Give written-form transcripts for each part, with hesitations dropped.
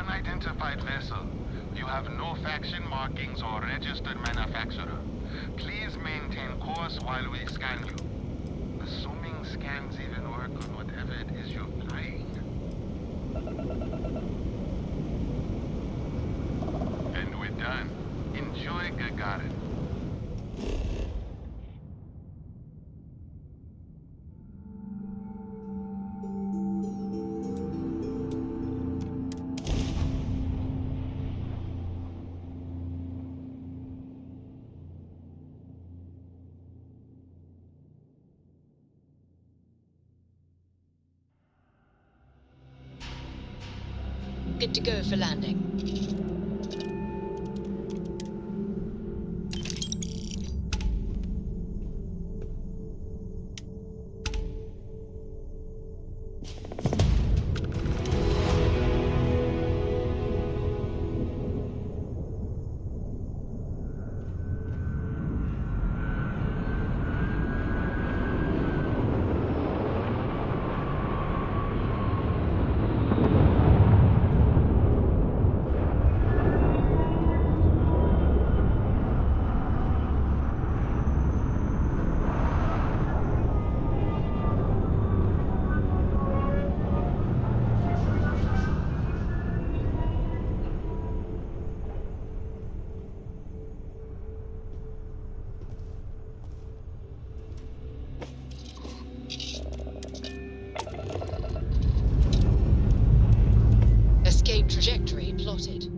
unidentified vessel. You have no faction markings or registered manufacturer. Please maintain course while we scan you. Assuming scans even work on whatever it is you're flying. And we're done. Enjoy Gagarin. Good to go for landing. Trajectory plotted.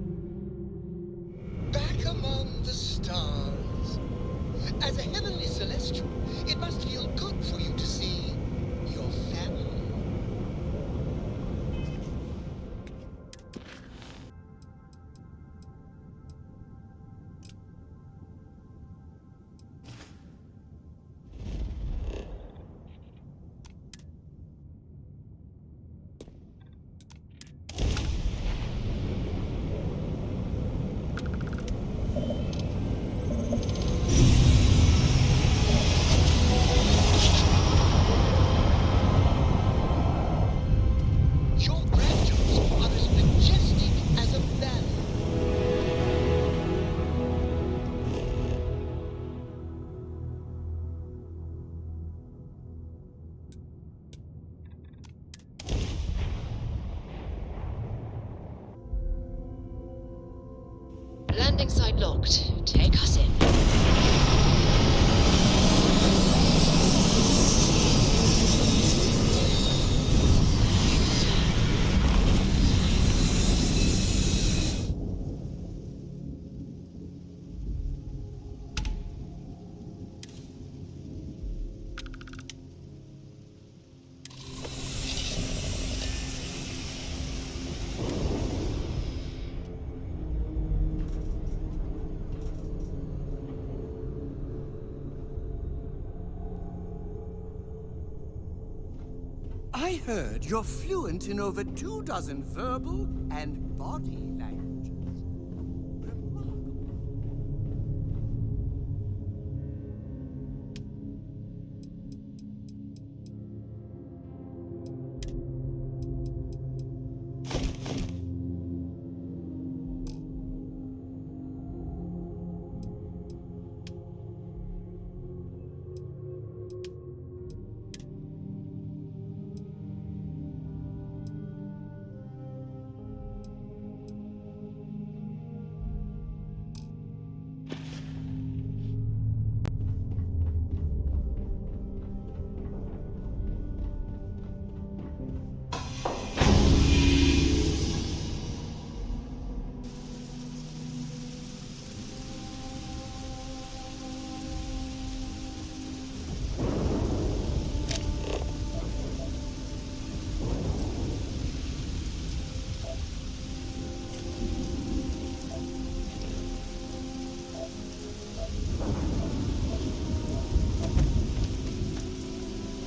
Back among the stars. As a heavenly celestial, it must feel good for you to see your family. Landing site locked. Take us in. I heard you're fluent in over 24 verbal and body languages. Remarkable.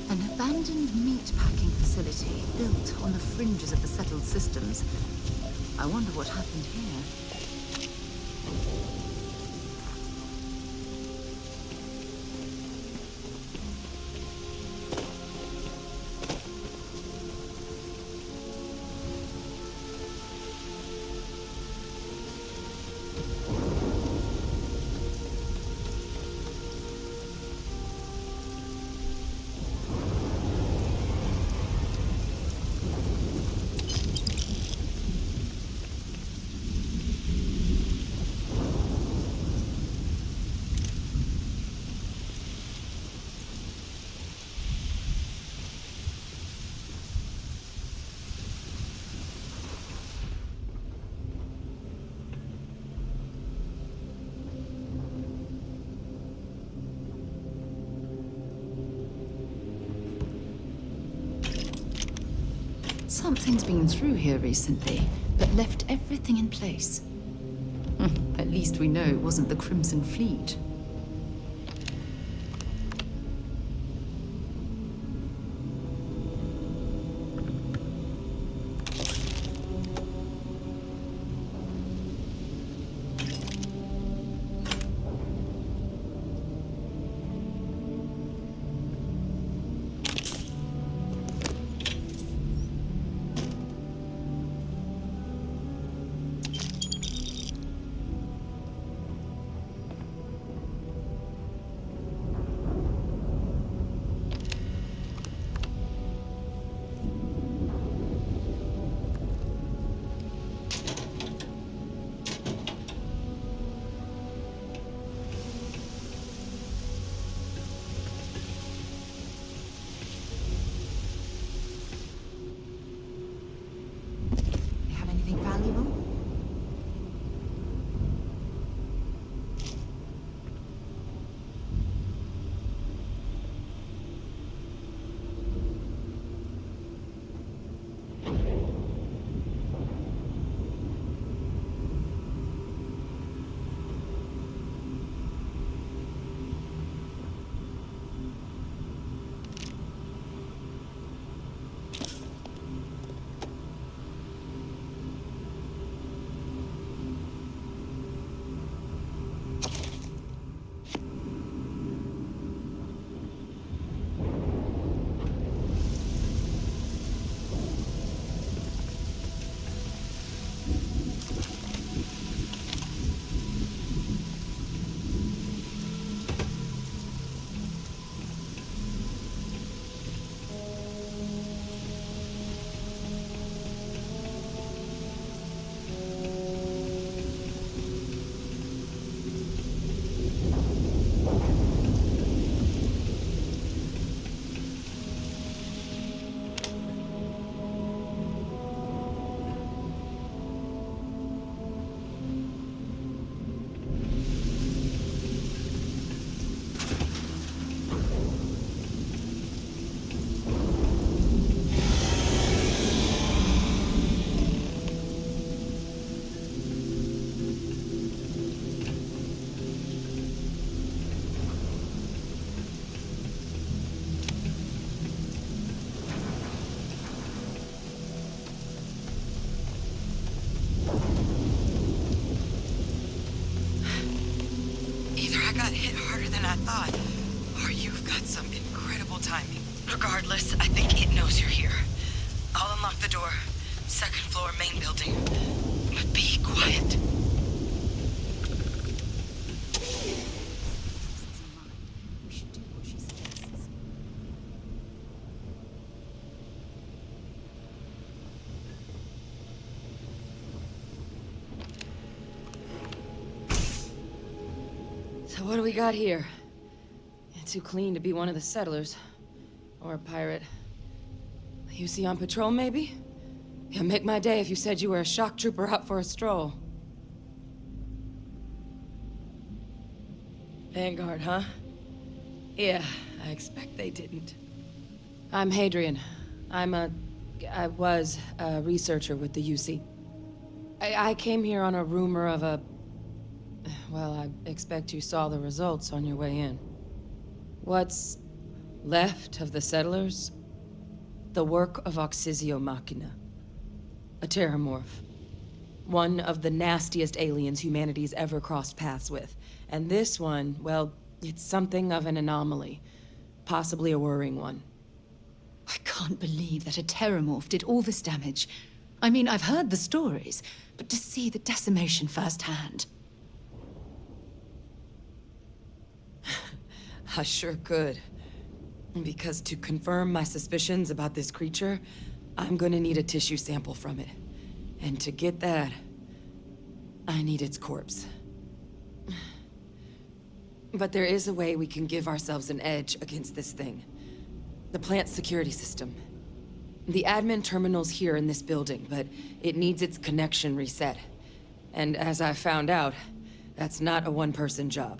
An abandoned meat-packing facility built on the fringes of the settled systems. I wonder what happened here. Something's been through here recently, but left everything in place. At least we know it wasn't the Crimson Fleet. Regardless, I think it knows you're here. I'll unlock the door. Second floor, main building. But be quiet. So what do we got here? You're too clean to be one of the settlers. Or a pirate. UC on patrol, maybe? Yeah, make my day if you said you were a shock trooper out for a stroll. Vanguard, huh? Yeah, I expect they didn't. I'm Hadrian. I was a researcher with the UC. I came here on a rumor of a... Well, I expect you saw the results on your way in. What's left of the settlers? The work of Oxysio Machina. A Terramorph. One of the nastiest aliens humanity's ever crossed paths with. And this one, well, it's something of an anomaly. Possibly a worrying one. I can't believe that a Terramorph did all this damage. I mean, I've heard the stories, but to see the decimation firsthand... I sure could. Because to confirm my suspicions about this creature, I'm gonna need a tissue sample from it. And to get that, I need its corpse. But there is a way we can give ourselves an edge against this thing. The plant's security system. The admin terminal's here in this building, but it needs its connection reset. And as I found out, that's not a one-person job.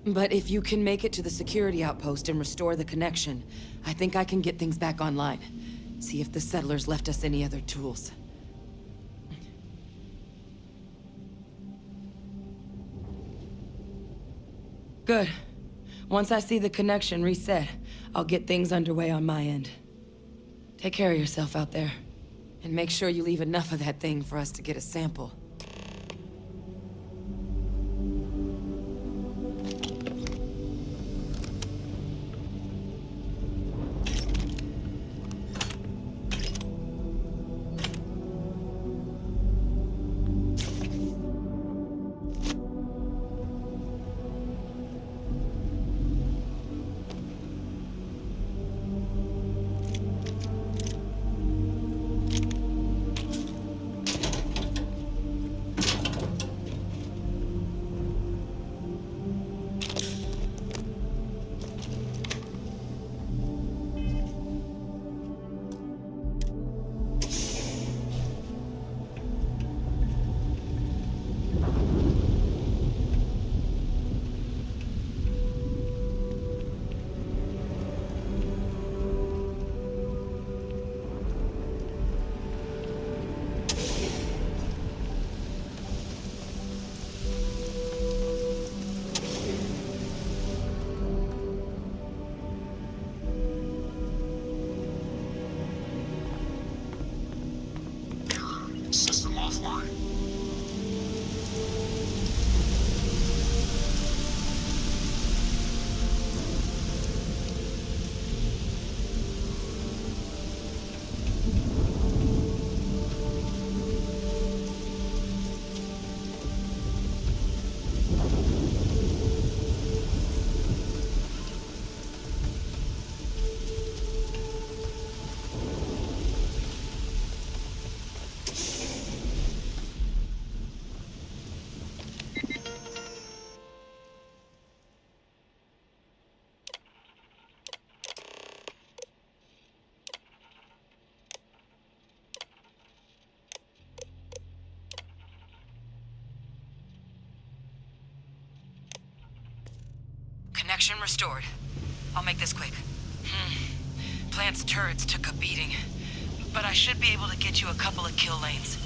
But if you can make it to the security outpost and restore the connection, I think I can get things back online. See if the settlers left us any other tools. Good. Once I see the connection reset, I'll get things underway on my end. Take care of yourself out there. And make sure you leave enough of that thing for us to get a sample. System offline. Connection restored. I'll make this quick. Plant's turrets took a beating, but I should be able to get you a couple of kill lanes.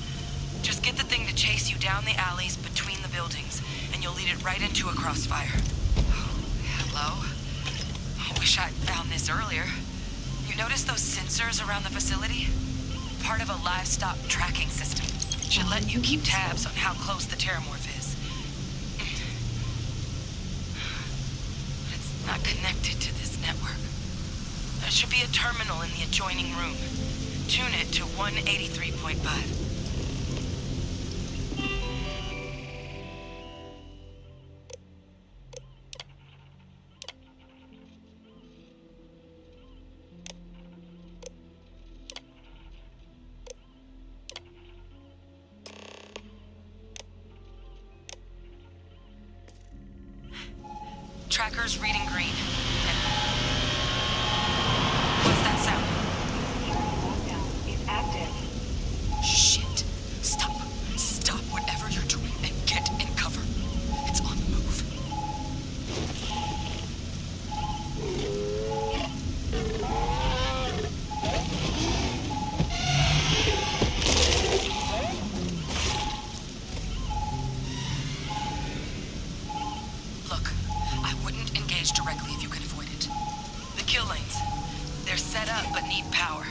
Just get the thing to chase you down the alleys between the buildings, and you'll lead it right into a crossfire. Oh, hello? I wish I'd found this earlier. You notice those sensors around the facility? Part of a livestock tracking system. It should let you keep tabs on how close the Terramorph is. It's not connected to this network. There should be a terminal in the adjoining room. Tune it to 183.5. Tracker's reading green. What's that sound? Lockdown is active. Shit. Stop. Stop whatever you're doing and get in cover. It's on the move. Look, I wouldn't engage directly if you can avoid it. The kill lanes. They're set up but need power.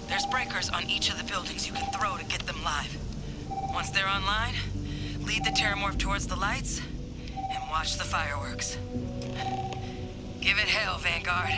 There's breakers on each of the buildings you can throw to get them live. Once they're online, lead the Terramorph towards the lights and watch the fireworks. Give it hell, Vanguard.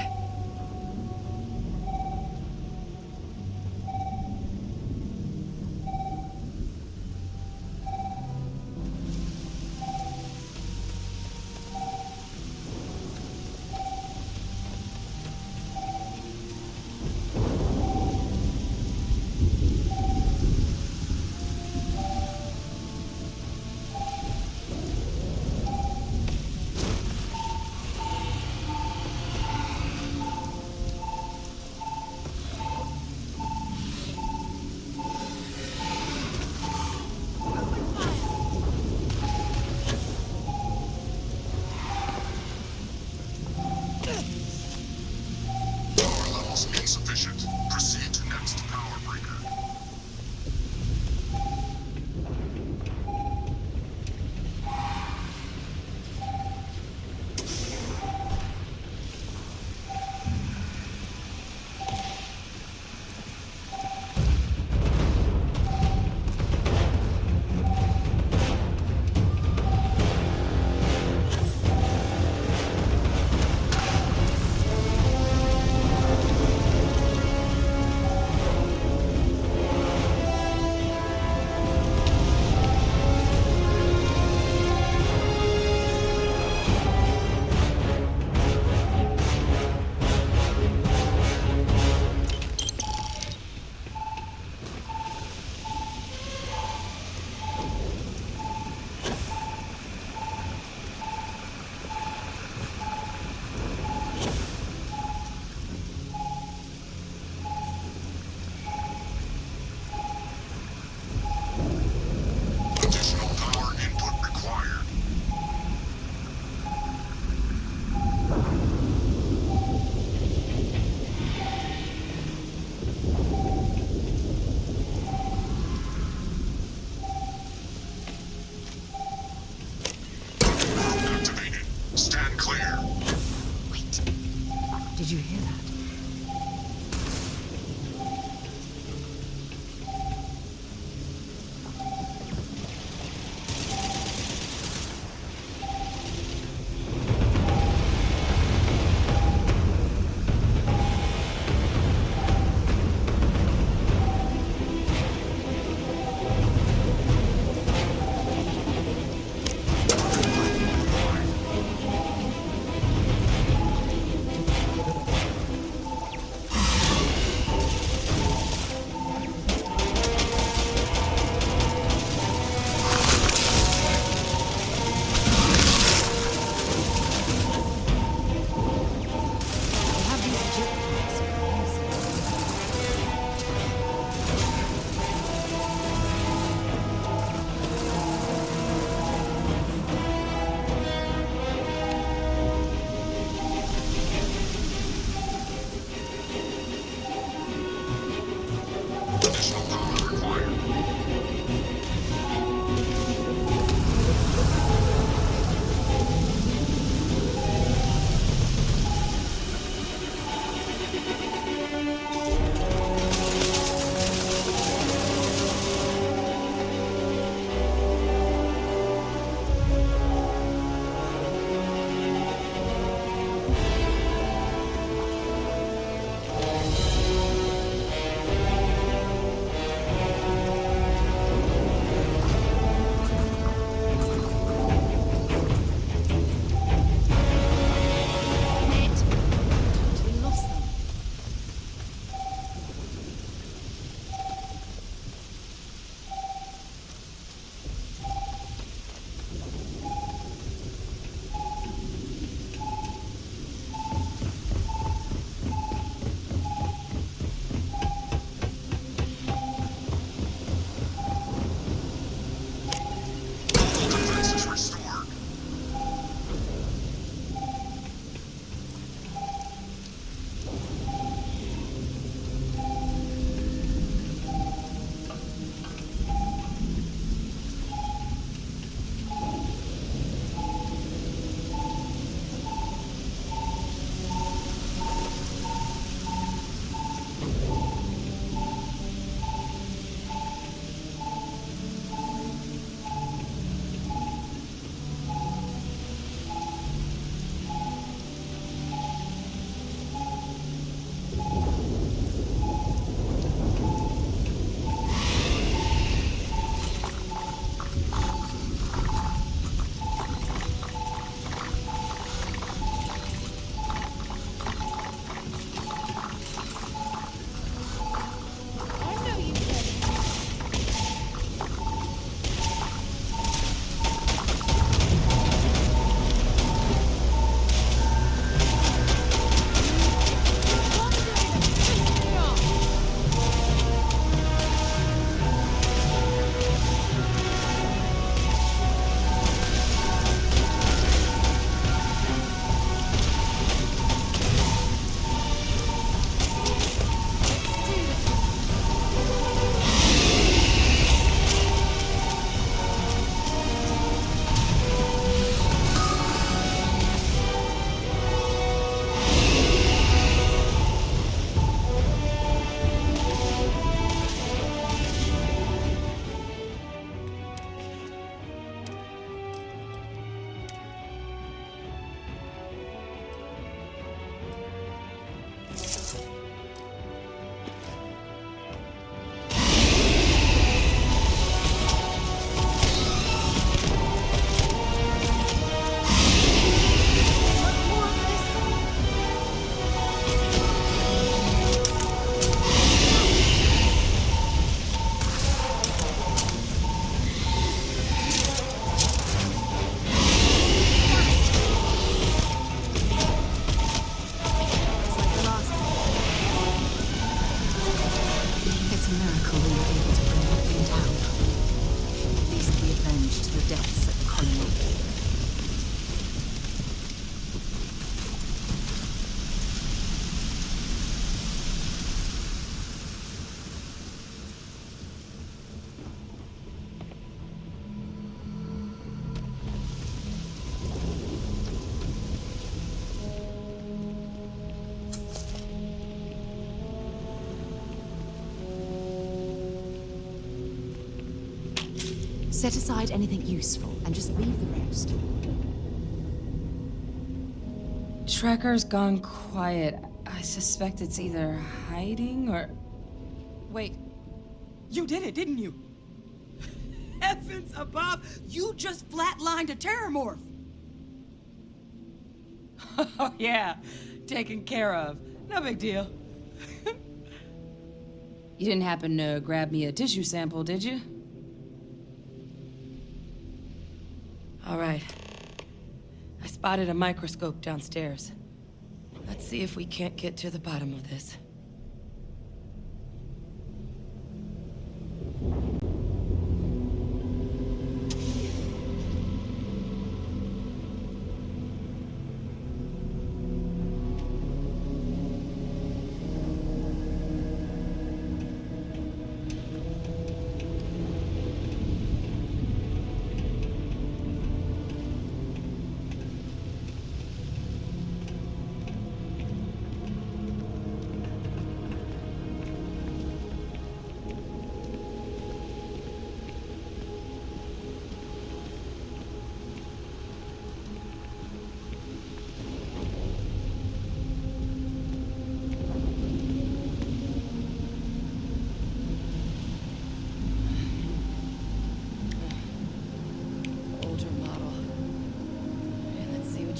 Set aside anything useful and just leave the rest. Trekker's gone quiet. I suspect it's either hiding or... Wait. You did it, didn't you? Heavens above, you just flatlined a Terramorph! Oh yeah, taken care of. No big deal. You didn't happen to grab me a tissue sample, did you? All right. I spotted a microscope downstairs. Let's see if we can't get to the bottom of this.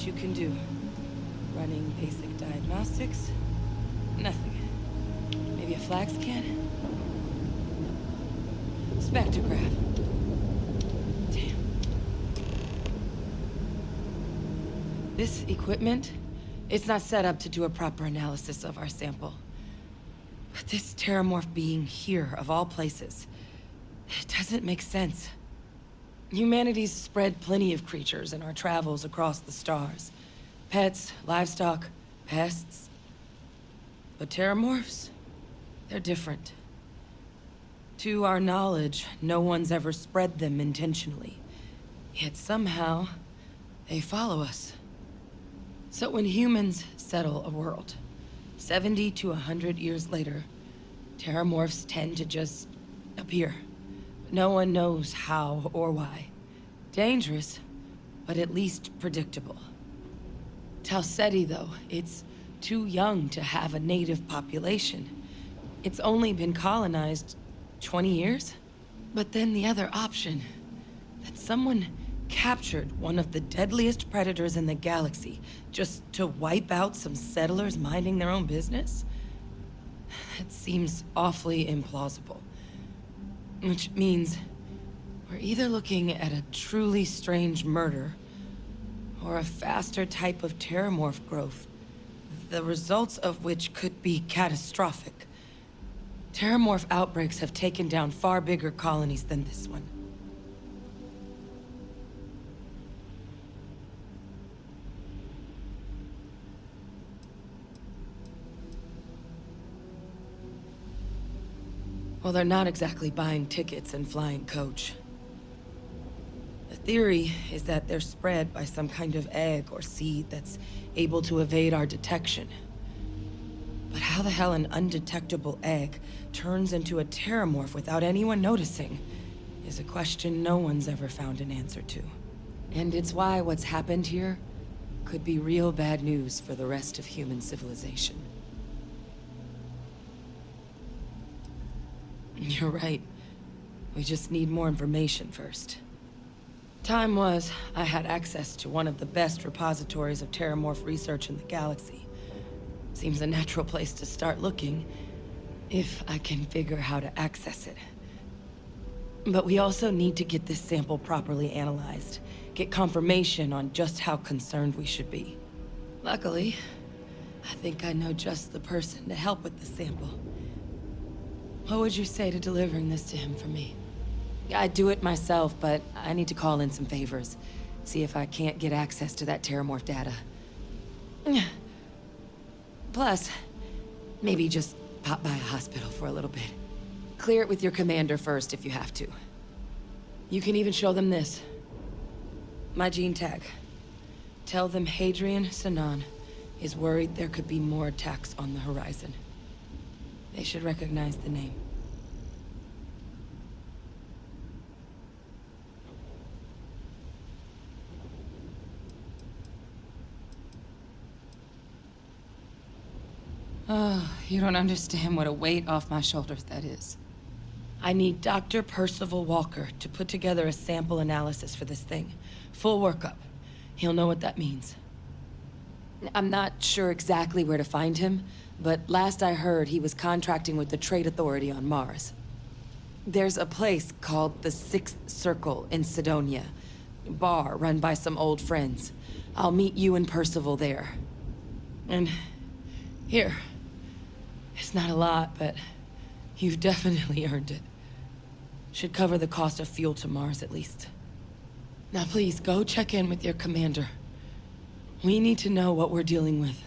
You can do. Running basic diagnostics? Nothing. Maybe a flag scan? Spectrograph. Damn. This equipment, it's not set up to do a proper analysis of our sample. But this Terramorph being here, of all places, it doesn't make sense. Humanity's spread plenty of creatures in our travels across the stars. Pets, livestock, pests. But Terramorphs, they're different. To our knowledge, no one's ever spread them intentionally. Yet somehow, they follow us. So when humans settle a world, 70 to 100 years later, Terramorphs tend to just appear. No one knows how or why. Dangerous, but at least predictable. Tau Ceti, though, it's too young to have a native population. It's only been colonized 20 years? But then the other option, that someone captured one of the deadliest predators in the galaxy just to wipe out some settlers minding their own business? That seems awfully implausible. Which means we're either looking at a truly strange murder or a faster type of Terramorph growth, the results of which could be catastrophic. Terramorph outbreaks have taken down far bigger colonies than this one. Well, they're not exactly buying tickets and flying coach. The theory is that they're spread by some kind of egg or seed that's able to evade our detection. But how the hell an undetectable egg turns into a Terramorph without anyone noticing is a question no one's ever found an answer to. And it's why what's happened here could be real bad news for the rest of human civilization. You're right. We just need more information first. Time was, I had access to one of the best repositories of Terramorph research in the galaxy. Seems a natural place to start looking, if I can figure how to access it. But we also need to get this sample properly analyzed, get confirmation on just how concerned we should be. Luckily, I think I know just the person to help with the sample. What would you say to delivering this to him for me? I'd do it myself, but I need to call in some favors. See if I can't get access to that Terramorph data. Plus, maybe just pop by a hospital for a little bit. Clear it with your commander first if you have to. You can even show them this. My gene tag. Tell them Hadrian Sinan is worried there could be more attacks on the horizon. They should recognize the name. Oh, you don't understand what a weight off my shoulders that is. I need Dr. Percival Walker to put together a sample analysis for this thing. Full workup. He'll know what that means. I'm not sure exactly where to find him, but last I heard he was contracting with the Trade Authority on Mars. There's a place called the Sixth Circle in Sidonia. Bar run by some old friends. I'll meet you and Percival there. And here. It's not a lot, but you've definitely earned it. Should cover the cost of fuel to Mars at least. Now please, go check in with your commander. We need to know what we're dealing with.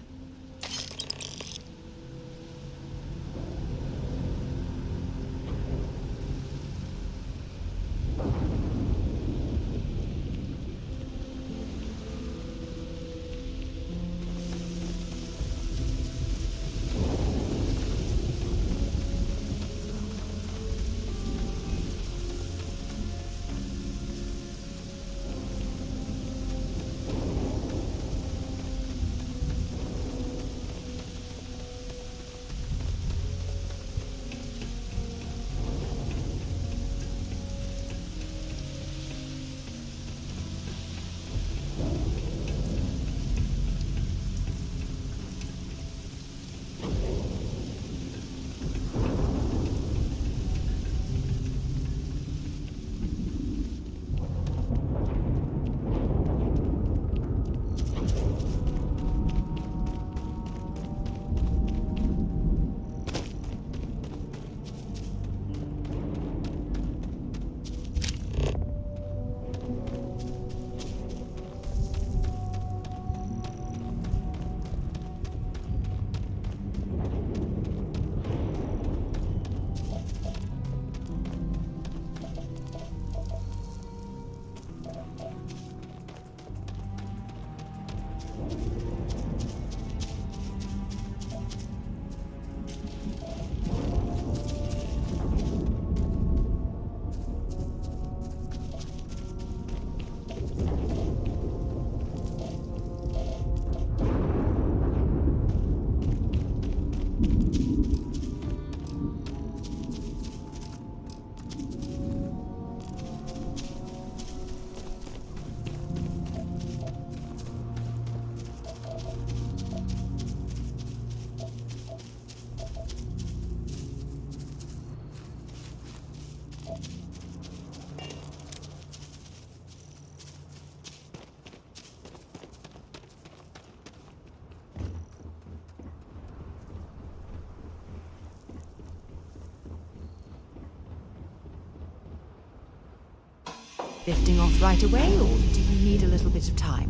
Lifting off right away, or do you need a little bit of time?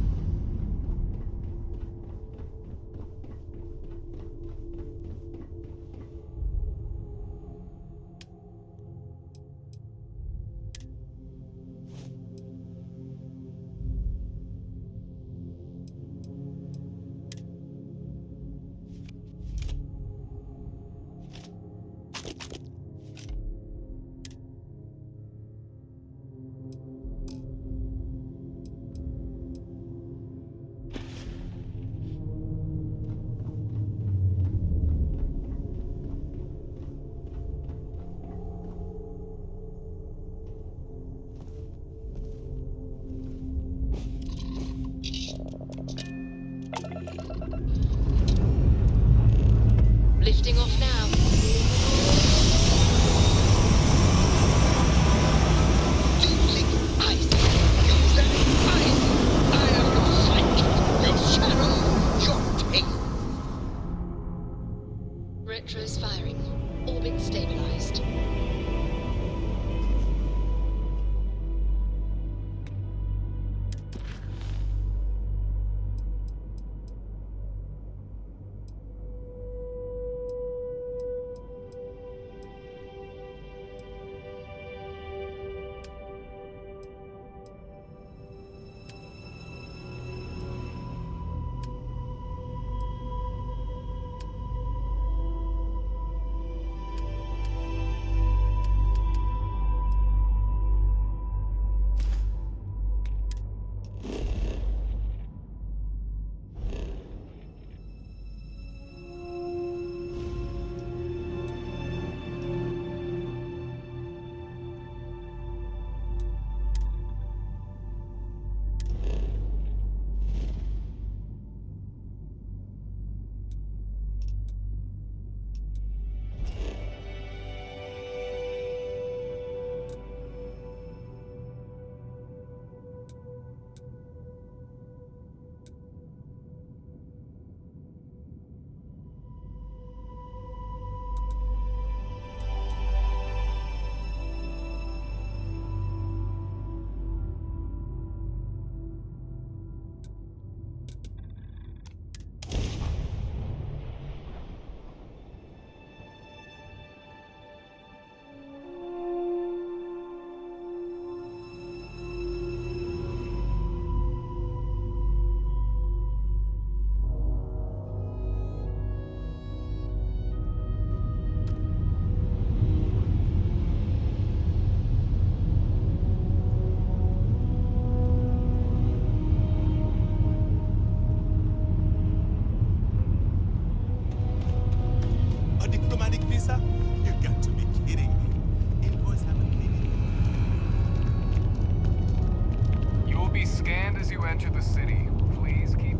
be scanned as you enter the city. Please keep...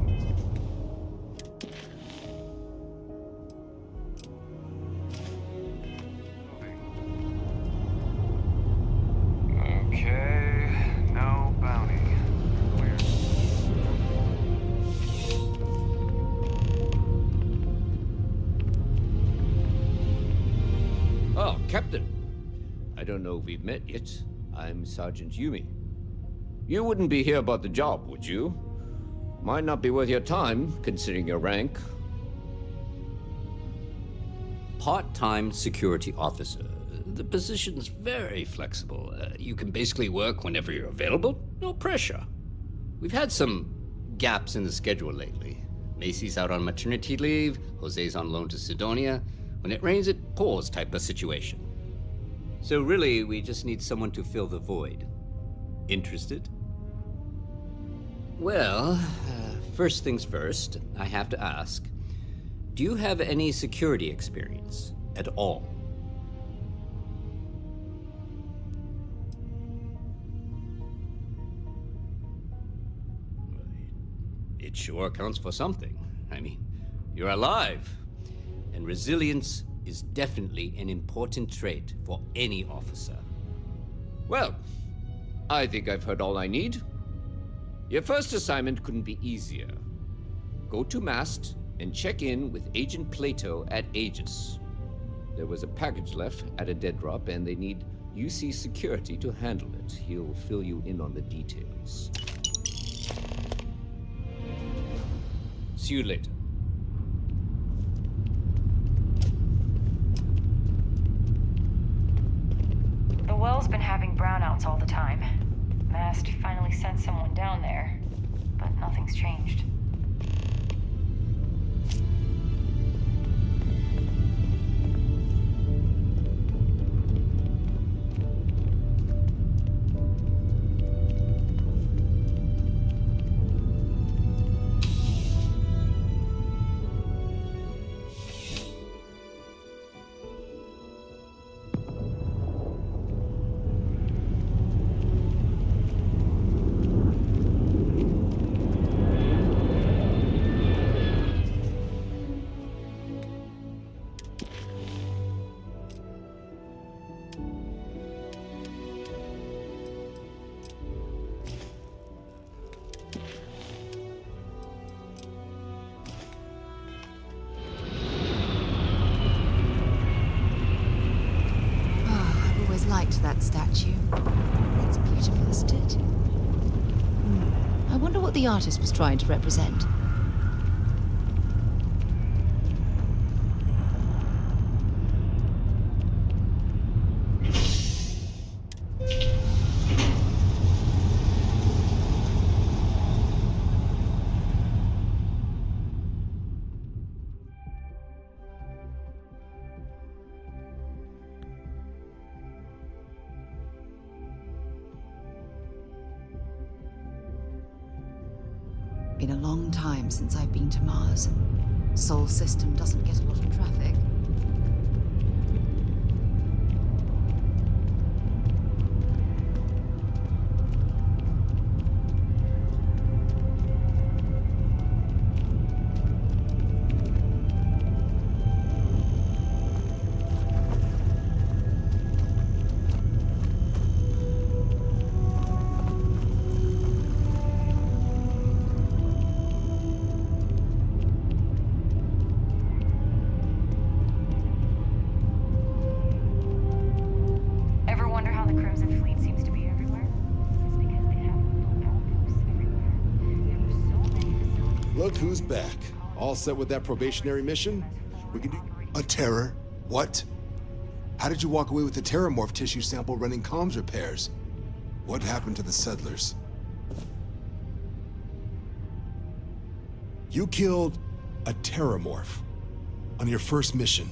Okay, no bounty. Clear. Oh, Captain. I don't know if we've met yet. I'm Sergeant Yumi. You wouldn't be here about the job, would you? Might not be worth your time, considering your rank. Part-time security officer. The position's very flexible. You can basically work whenever you're available. No pressure. We've had some gaps in the schedule lately. Macy's out on maternity leave, Jose's on loan to Sidonia. When it rains, it pours type of situation. So really, we just need someone to fill the void. Interested? Well, first things first, I have to ask, do you have any security experience at all? It sure counts for something. I mean, you're alive. And resilience is definitely an important trait for any officer. Well, I think I've heard all I need. Your first assignment couldn't be easier. Go to Mast and check in with Agent Plato at Aegis. There was a package left at a dead drop, and they need UC security to handle it. He'll fill you in on the details. See you later. The well's been having brownouts all the time. Mast finally sent someone down there, but nothing's changed. That statue. It's beautiful, isn't it? I wonder what the artist was trying to represent. Been a long time since I've been to Mars. Sol system doesn't get a lot of traffic. Look who's back. All set with that probationary mission? We can do... A terror? What? How did you walk away with the Terramorph tissue sample running comms repairs? What happened to the settlers? You killed a Terramorph on your first mission.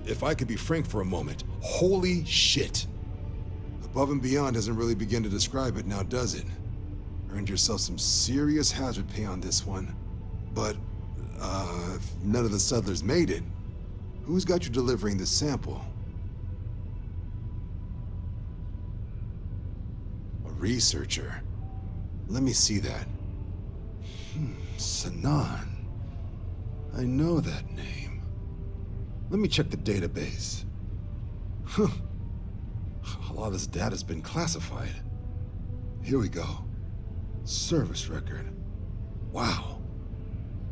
If I could be frank for a moment, holy shit. Above and beyond doesn't really begin to describe it now, does it? Earned yourself some serious hazard pay on this one. But, if none of the settlers made it, who's got you delivering this sample? A researcher. Let me see that. Sanan. I know that name. Let me check the database. Huh. A lot of this data's been classified. Here we go. Service record. Wow.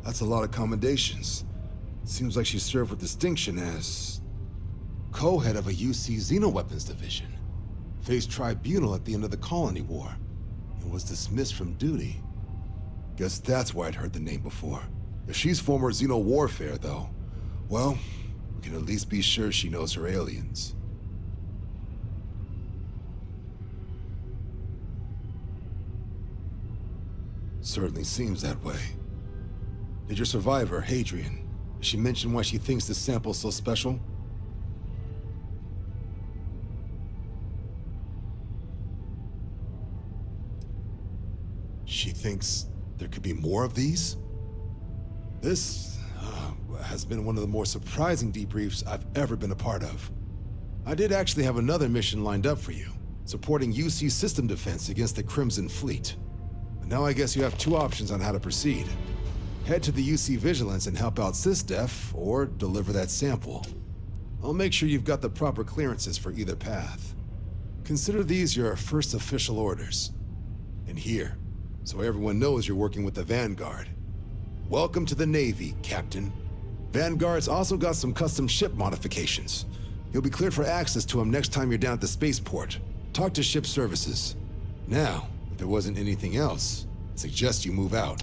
That's a lot of commendations. Seems like she served with distinction as co-head of a UC Xenoweapons division. Faced tribunal at the end of the Colony War and was dismissed from duty. Guess that's why I'd heard the name before. If she's former Xeno warfare, though, well, we can at least be sure she knows her aliens. Certainly seems that way. Did your survivor, Hadrian, did she mention why she thinks this sample's so special? She thinks there could be more of these? This has been one of the more surprising debriefs I've ever been a part of. I did actually have another mission lined up for you, supporting UC system defense against the Crimson Fleet. But now I guess you have two options on how to proceed. Head to the UC Vigilance and help out SysDef, or deliver that sample. I'll make sure you've got the proper clearances for either path. Consider these your first official orders. And here, so everyone knows you're working with the Vanguard. Welcome to the Navy, Captain. Vanguard's also got some custom ship modifications. You'll be cleared for access to them next time you're down at the spaceport. Talk to ship services. Now, if there wasn't anything else, I suggest you move out.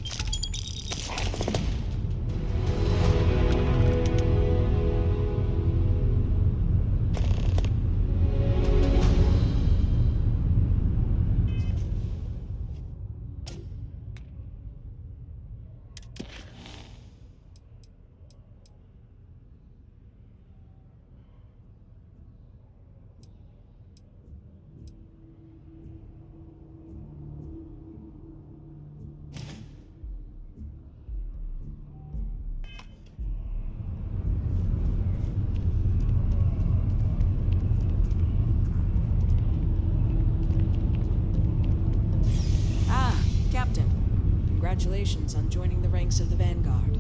Congratulations on joining the ranks of the Vanguard.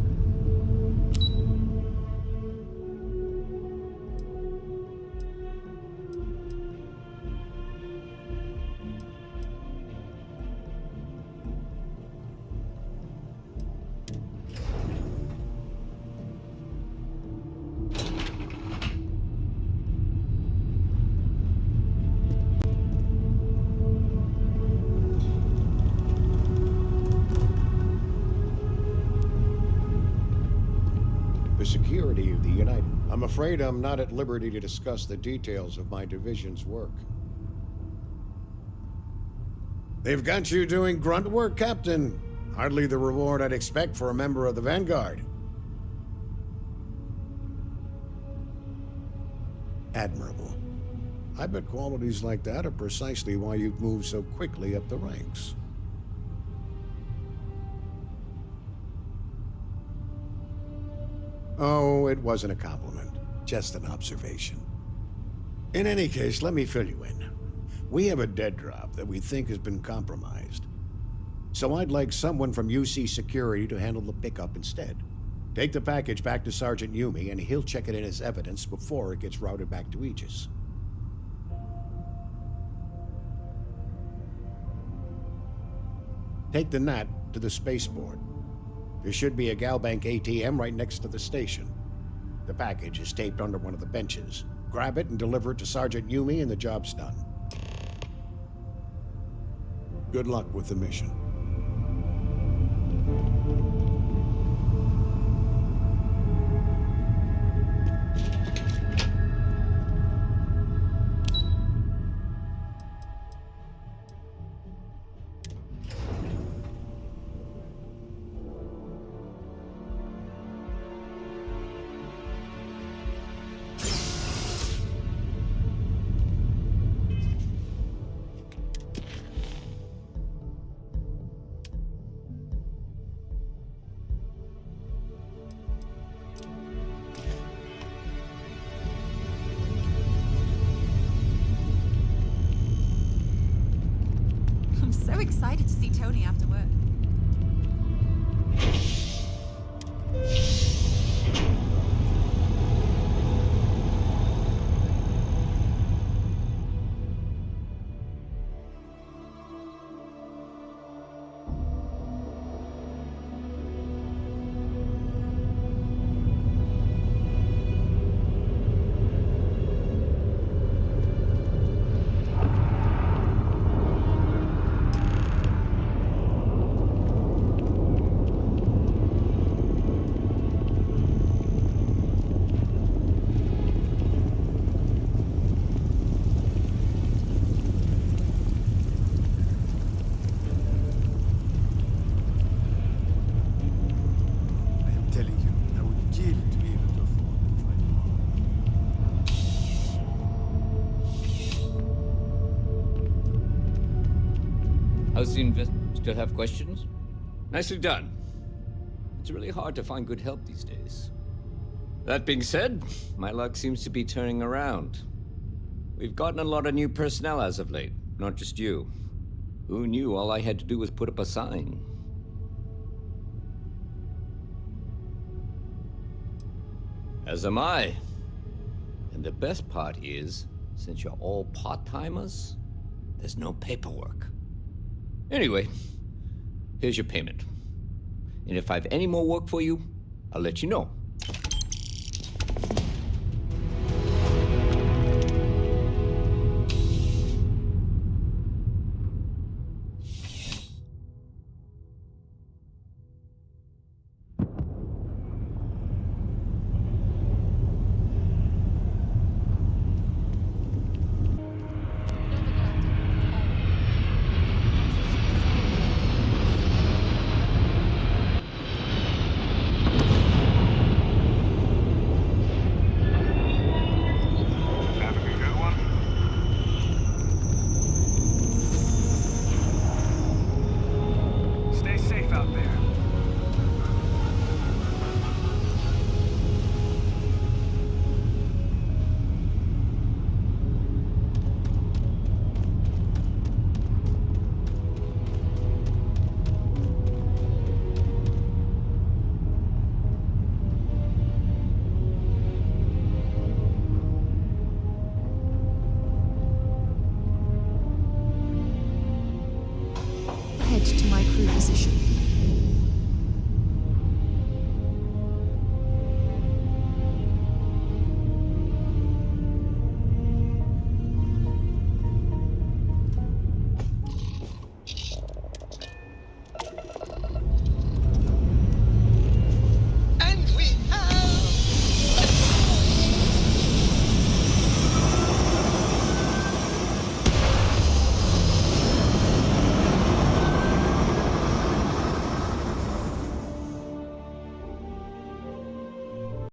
Security of the United. I'm afraid I'm not at liberty to discuss the details of my division's work. They've got you doing grunt work, Captain. Hardly the reward I'd expect for a member of the Vanguard. Admirable. I bet qualities like that are precisely why you've moved so quickly up the ranks. Oh, it wasn't a compliment. Just an observation. In any case, let me fill you in. We have a dead drop that we think has been compromised. So I'd like someone from UC Security to handle the pickup instead. Take the package back to Sergeant Yumi, and he'll check it in as evidence before it gets routed back to Aegis. Take the Nat to the spaceport. There should be a Galbank ATM right next to the station. The package is taped under one of the benches. Grab it and deliver it to Sergeant Yumi and the job's done. Good luck with the mission. I'm so excited to see Tony after work. How's the Still have questions? Nicely done. It's really hard to find good help these days. That being said, my luck seems to be turning around. We've gotten a lot of new personnel as of late, not just you. Who knew all I had to do was put up a sign? As am I. And the best part is, since you're all part-timers, there's no paperwork. Anyway, here's your payment. And if I have any more work for you, I'll let you know. Head to my crew position.